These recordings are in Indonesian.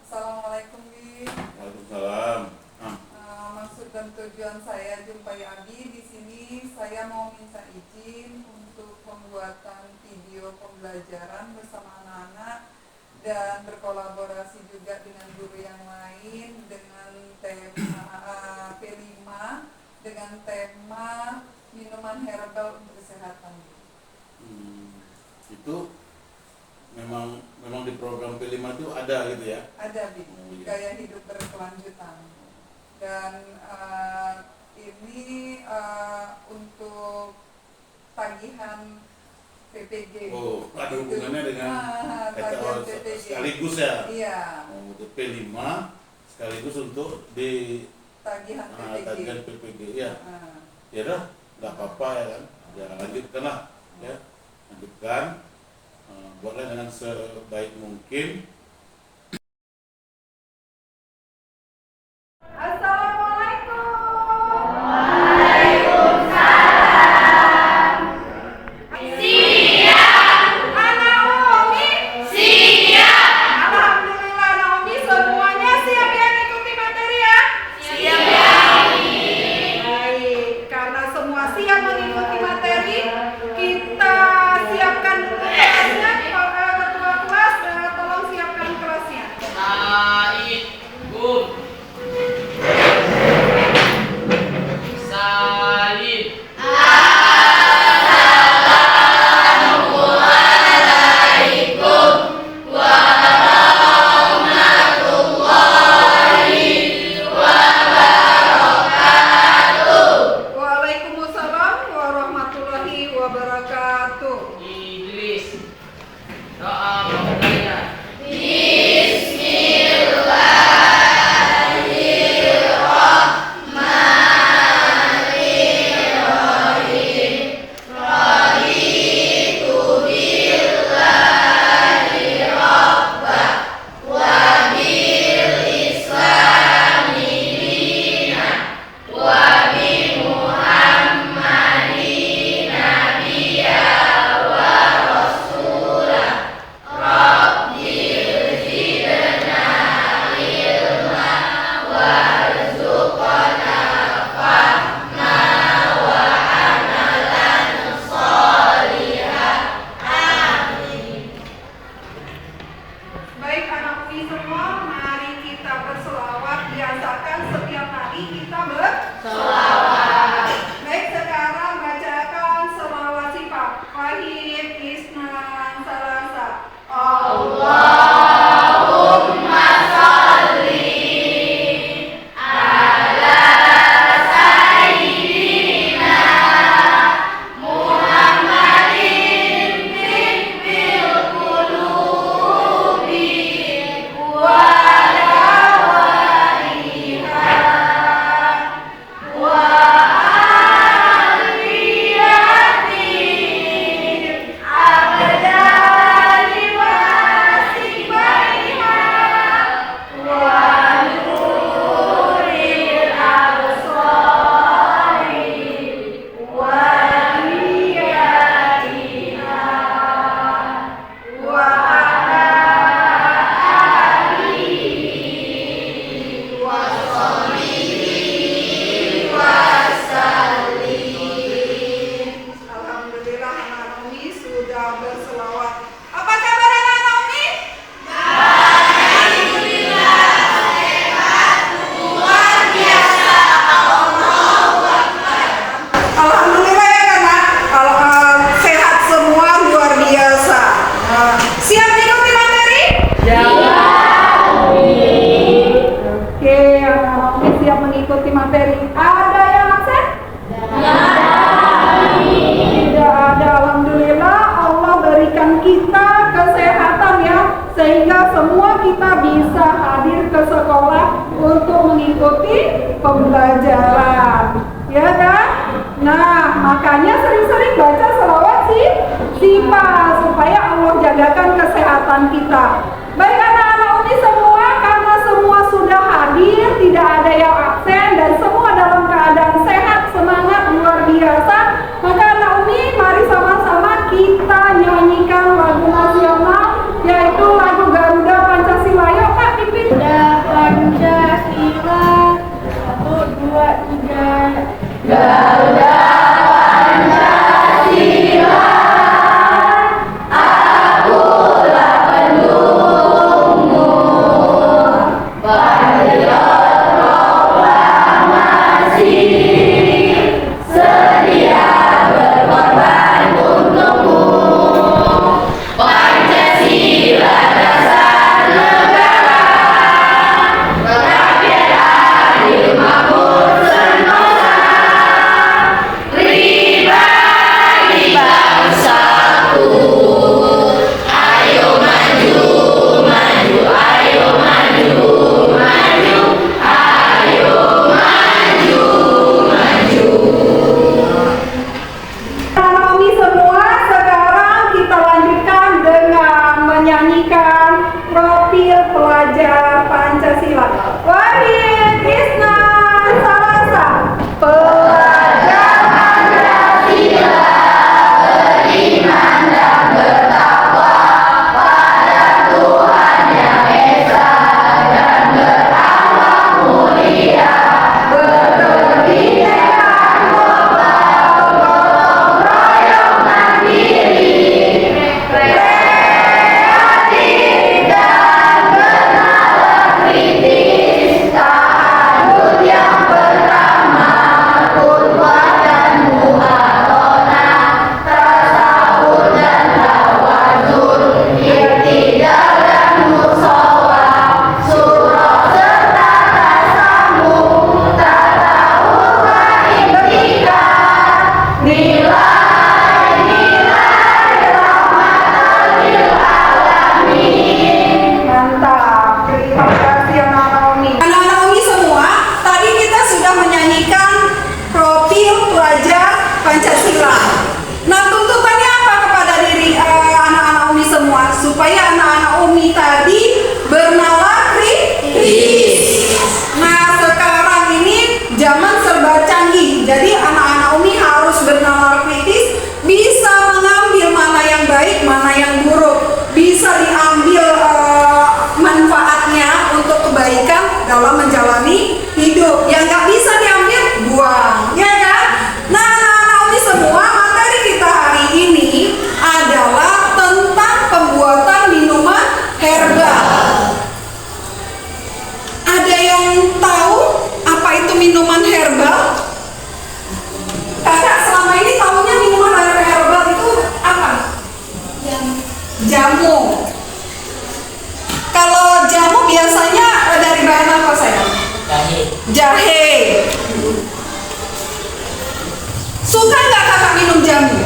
Assalamualaikum, Bi. Waalaikumsalam. Maksud dan tujuan saya jumpai Abi di sini, saya mau minta izin untuk pembuatan video pembelajaran bersama anak-anak dan berkolaborasi juga dengan guru yang lain dengan tema P5 dengan tema minuman herbal untuk kesehatan. Itu memang di program P5 itu ada gitu ya? Ada, Bi. Oh, iya. Gaya hidup berkelanjutan. Dan ini untuk tagihan PPG. Oh, ada hubungannya dengan tagihan PPG. sekaligus ya? Iya. Untuk P5 sekaligus untuk di Tagihan PPG. tagihan PPG ya. Ya dah, nggak apa-apa ya kan? Ya lanjutkan lah, ya lanjutkan. Buatlah dengan sebaik mungkin. Pembelajaran, ya kan? Nah, makanya sering-sering baca selawat Sipa supaya Allah jagakan kesehatan kita. Baik anak-anak Umi semua, karena semua sudah minuman herbal? Kakak selama ini tahunya minuman herbal itu apa? Jamu. Kalau jamu biasanya dari bahan apa sayang? Jahe. Suka nggak kakak minum jamu?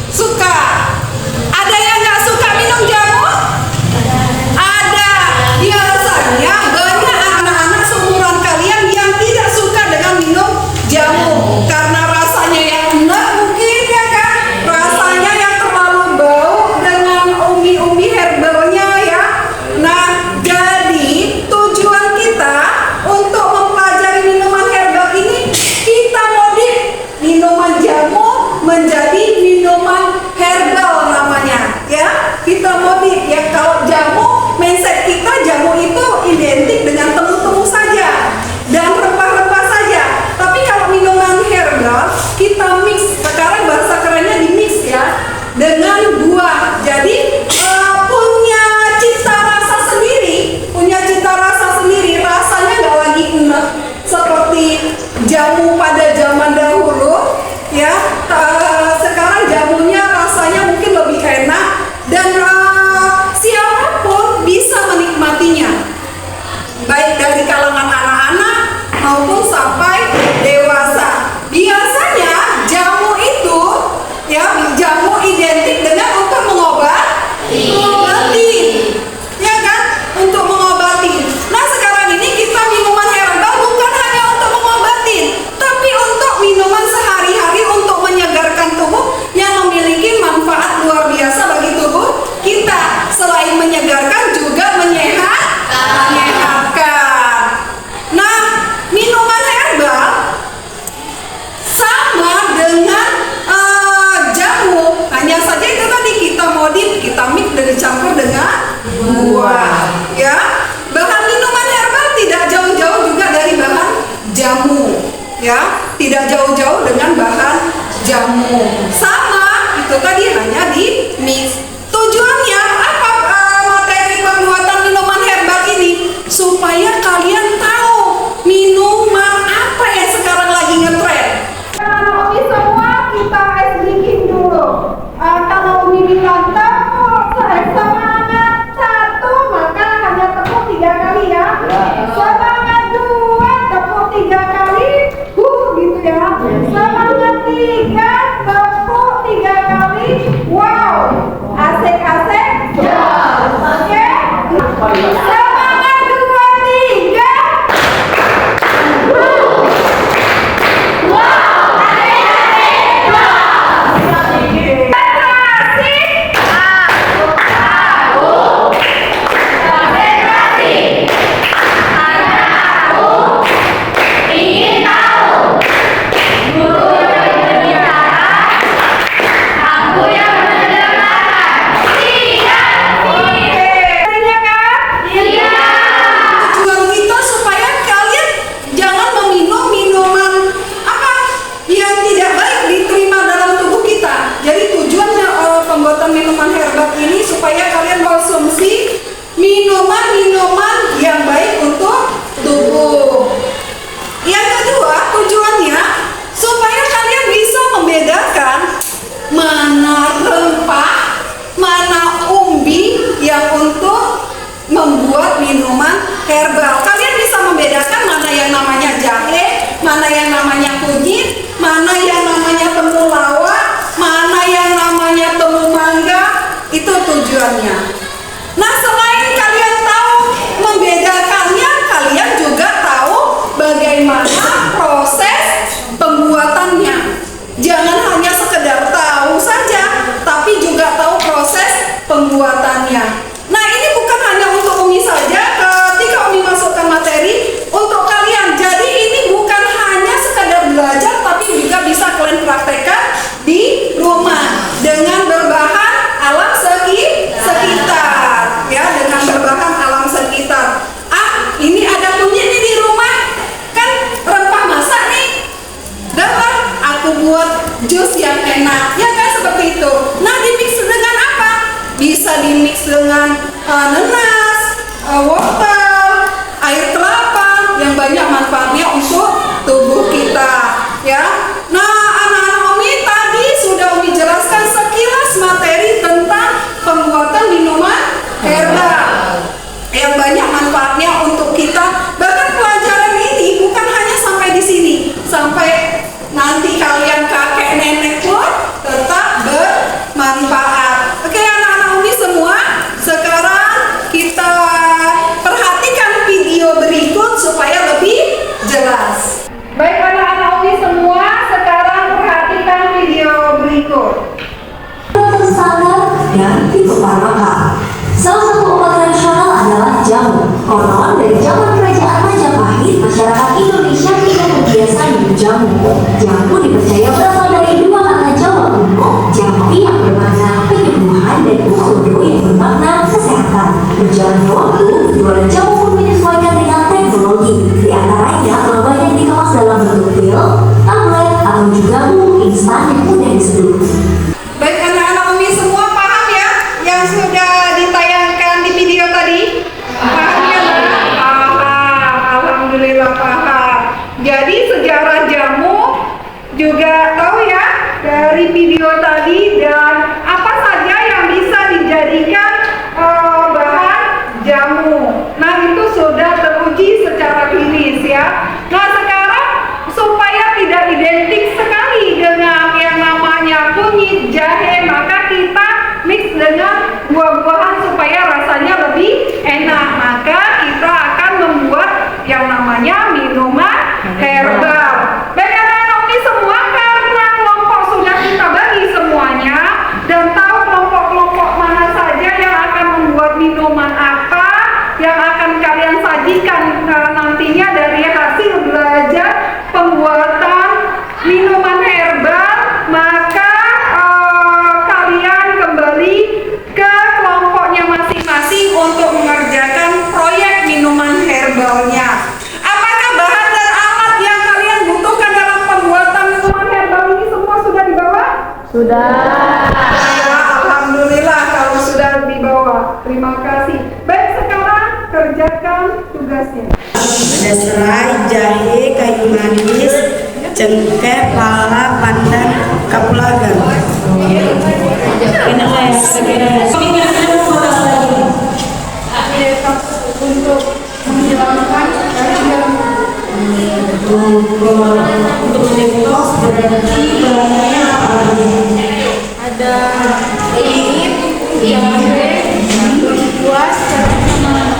Suka. Ada yang nggak suka minum jamu? Ada. Biasanya banyak anak-anak seumuran kalian yang tidak suka dengan minum jamu karena rasanya yang enak mungkin ya kan? Rasanya yang terlalu bau dengan umi-umi herbalnya ya. Nah, jadi tujuan kita untuk mempelajari minuman herbal ini, kita modif minuman jamu menjadi minuman herbal namanya ya. Kita modif ya. Kalau jamu, mindset kita jamu itu identik dengan temu-temu saja dan rempah-rempah saja. Tapi kalau minuman herbal kita mix, sekarang bahasa kerennya di mix ya, dengan buah. Jadi punya cita rasa sendiri, rasanya nggak lagi enak seperti jamu pada zaman dahulu ya. Sekarang jamunya rasanya mungkin lebih enak dan siapapun bisa menikmatinya, baik dari kalangan anak-anak maupun sampai dewasa. Biasanya jamu itu ya, jamu identik dengan untuk mengobati, ya kan? Untuk mengobati. Nah, sekarang ini kita minuman herbal bukan hanya untuk mengobati, tapi untuk minuman sehari-hari untuk menyegarkan tubuh yang memiliki manfaat luar biasa bagi tubuh kita. Selain menyegarkan juga menyehatkan. Nah, minuman herbal sama dengan jamu, hanya saja itu tadi kita modif, kita mix dan dicampur dengan buah ya. Bahan minuman herbal tidak jauh-jauh juga dari bahan jamu ya, tidak jauh-jauh dengan bahan jamu, sama itu tadi, hanya di mix. Tujuannya apa materi pembuatan minuman herbal ini? Supaya kalian tahu minuman apa yang sekarang lagi ngetren. Kalau Umi semua kita ice drinking dulu. Kalau Umi bilang tepuk semangat 1, maka hanya tepuk 3 kali ya. Semangat 2, tepuk 3 kali. Gitu ya. Semangat 3, instan yang mudah diseduh. Baik anak-anak Umi semua paham ya yang sudah ditayangkan di video tadi? Paham ya? Paham, alhamdulillah paham. Jadi sejarah jamu juga tahu ya dari video tadi, dan apa saja yang bisa dijadikan bahan jamu. Nah itu sudah teruji secara klinis ya. Nah sekarang supaya tidak identik sekali dengan yang namanya kunyit, jahe, maka kita mix dengan buah-buahan supaya rasanya lebih enak. Maka kita akan membuat yang namanya minuman herbal. Baik anak-anak Umi semua, karena kelompok sudah kita bagi semuanya dan tahu kelompok-kelompok mana saja yang akan membuat minuman apa yang akan kalian sajikan nantinya dari hasil belajar pembuatan minuman herbal, maka kalian kembali ke kelompoknya masing-masing untuk mengerjakan proyek minuman herbalnya. Apakah bahan dan alat yang kalian butuhkan dalam pembuatan minuman herbal ini semua sudah dibawa? Sudah. Ya, alhamdulillah kalau sudah dibawa. Terima kasih. Baik, sekarang kerjakan tugasnya. Ada serai, jahe, kayu manis, cengkeh, pala, pandan, kapulaga. Untuk menghilangkan Untuk detox berarti bahannya apa? Ada air, jahe, buah, sama.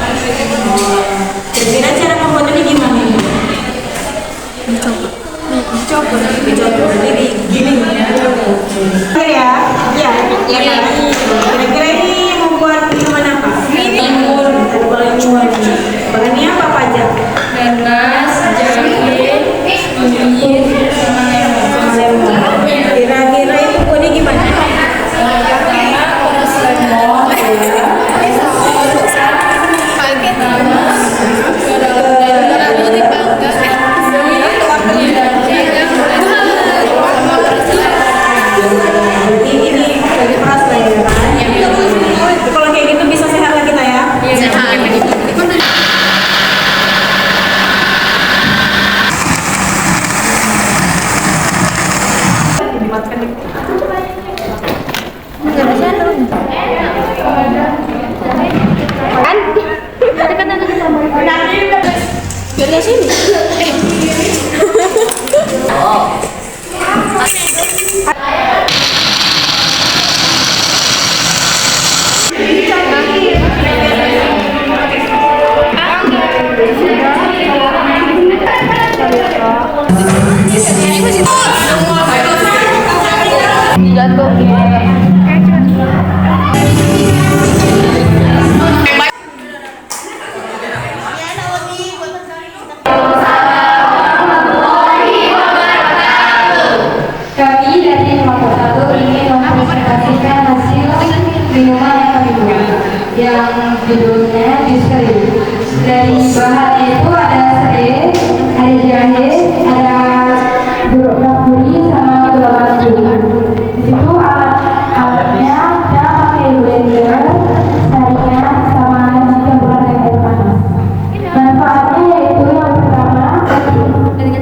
Kira-kira cara pembuatannya gimana? Dicoba. Jadi gini ya? Ya. Kira-kira ini membuat minuman apa? Bahannya apa aja? Nanas, jahe, kunyit, sama lemon. Kira-kira itu buatnya gimana? Pertama peras lemon, pakai nanas, ke dalam dipanggang, sama peras Berarti ini keras lah ya kan? Kalau kayak gitu bisa sehat lah kita ya? sehat. Biar sini. Kami dari kelompok 1 ingin mempresentasikan hasil minuman yang kami buat, yang judulnya jus kering. Dari bahannya itu ada serai, ada jahe, ada jeruk kapuri, sama gula batu. Di situ alatnya kita pakai blender, sarinya, sama campuran air panas. Manfaatnya yaitu yang pertama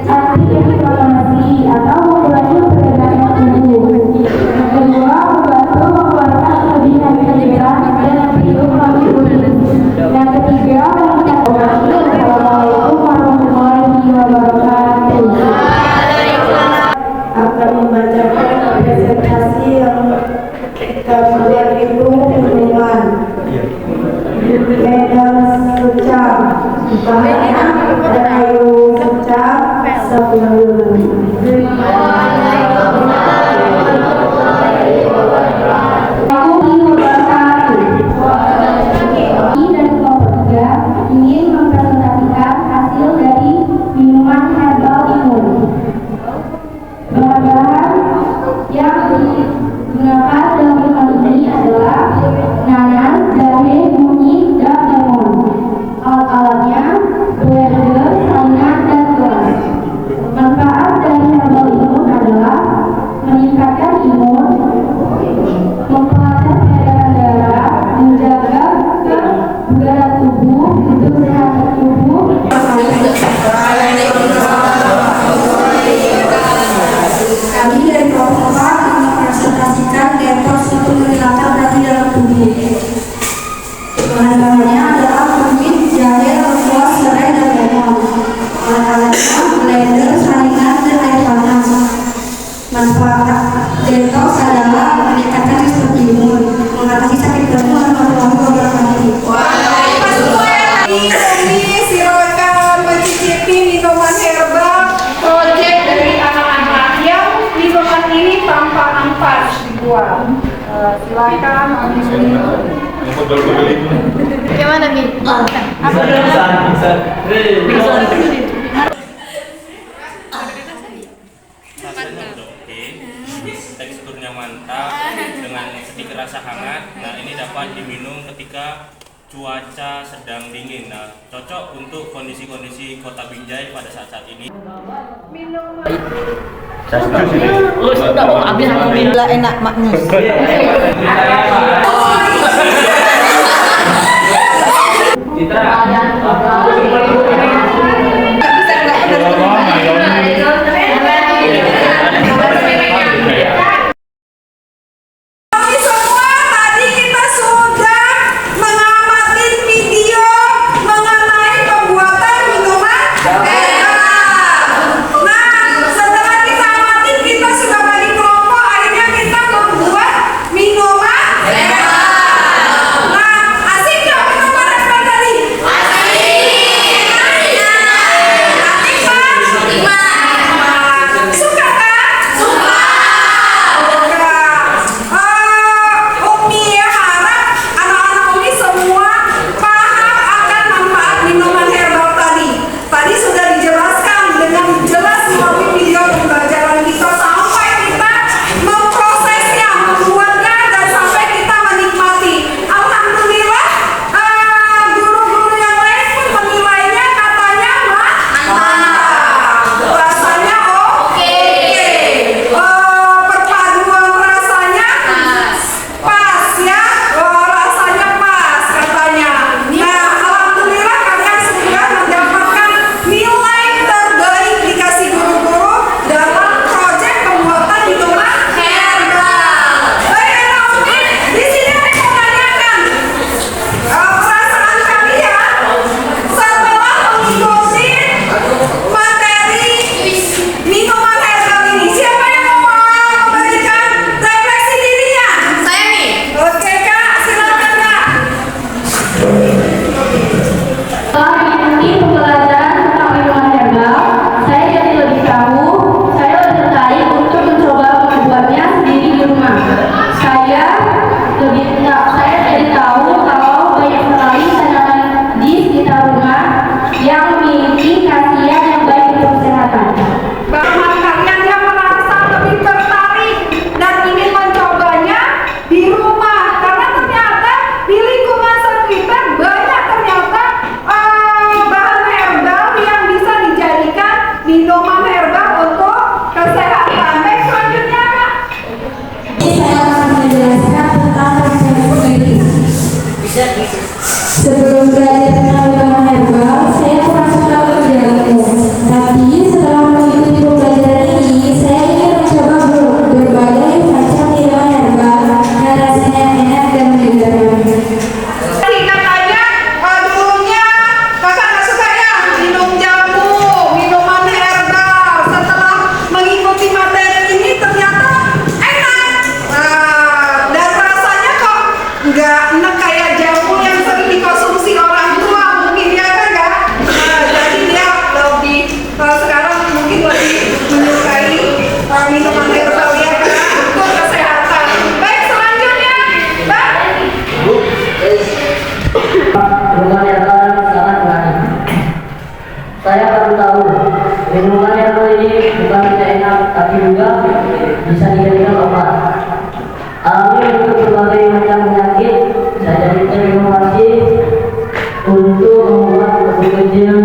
anti-inflamasi atau mengurangi pergerakan tubuh. Yang kedua, membantu mengeluarkan kelebihan cairan dan hidup melalui urin. Yang ketiga, meningkatkan. Assalamualaikum warahmatullahi wabarakatuh. Akan membacakan presentasi yang kita buat itu minuman Medan secang, bahannya ada kayu secang, sabun. Aku dipersilakan. Kami dari kelompok 3 ingin mempresentasikan hasil dari minuman herbal imun. Bahan-bahan yang digunakan dalam minuman ini adalah nanas, jahe, kunyit, dan lemon. Alat-alatnya nih, silakan mencicipi minuman herbal proyek dari anak-anak yang minuman ini tanpa ampas dibuat. Silakan ambil. Gimana, Mi? Apa Rasanya udah oke, teksturnya mantap dengan sedikit rasa hangat. Nah, ini dapat diminum ketika cuaca sedang dingin. Nah, cocok untuk kondisi-kondisi Kota Binjai pada saat-saat ini. Oh, sudah mau habis sama bila enak maknus. Kami semua tadi kita sudah mengamati video mengenai pembuatan minuman herbal. Nah, setelah kita amati, kita sudah bagi kelompok, akhirnya kita membuat minuman herbal. Nah, asik nggak minuman herbal tadi? Asik. Asik kan? Suka kan? Suka. Umi harap anak-anak Umi semua paham akan manfaat minuman herbal tadi. Tadi sudah dijelaskan dengan jelas melalui video pembelajaran kita sampai kita memprosesnya, membuatnya dan sampai kita menikmati. Alhamdulillah, guru-guru yang lain pun menilainya katanya mantap. Rasanya oke. Perpaduan rasanya pas ya, rasanya pas katanya. Nah, alhamdulillah kalian sudah mendapatkan nilai terbaik dikasih guru-guru dalam proyek pembuatan minuman herbal. Baik, anak Umi, di sini aku mau tanyakan perasaan kalian setelah mengikuti materi minuman herbal ini. Siapa yang mau memberikan refleksi dirinya? Saya nih. Oke Kak, silakan Kak. Setelah mengikuti pembelajaran tentang minuman herbal, saya jadi lebih tahu, saya lebih tertarik untuk mencoba membuatnya sendiri di rumah. Saya jadi tahu kalau banyak sekali tanaman di sekitar rumah yang memiliki khasiat yang baik untuk kesehatan. Bahkan kalian yang merasa lebih tertarik dan ingin mencobanya di rumah, karena ternyata di lingkungan sekitar banyak ternyata bahan herbal yang bisa dijadikan minuman herbal untuk kesehatan. Baik, selanjutnya Kak. Saya akan menjelaskan tentang resep sendiri. Sebelum belajar tentang minuman herbal, saya kurang suka menjalannya. Tapi setelah mengikuti pembelajaran ini, saya ingin mencoba berbagai macam minuman herbal yang rasanya enak dan menyegarkan. Tadi katanya dulunya kakak nggak suka ya minum jamu, minuman herbal. Setelah mengikuti materi ini ternyata enak. Dan rasanya kok nggak enak kayak jamu yang sering dikonsumsi orang tua mungkin ya kan Kak? Jadi dia lebih sekarang mungkin lebih menyukai minuman herbal ya Kak untuk kesehatan. Baik, selanjutnya Mbak. Minuman herbal sangat menarik. Saya baru tahu minuman herbal ini bukan hanya enak, tapi juga bisa dijadikan obat. Alami untuk berbagai macam penyakit. Saya jadi terinovasi untuk membuat kecil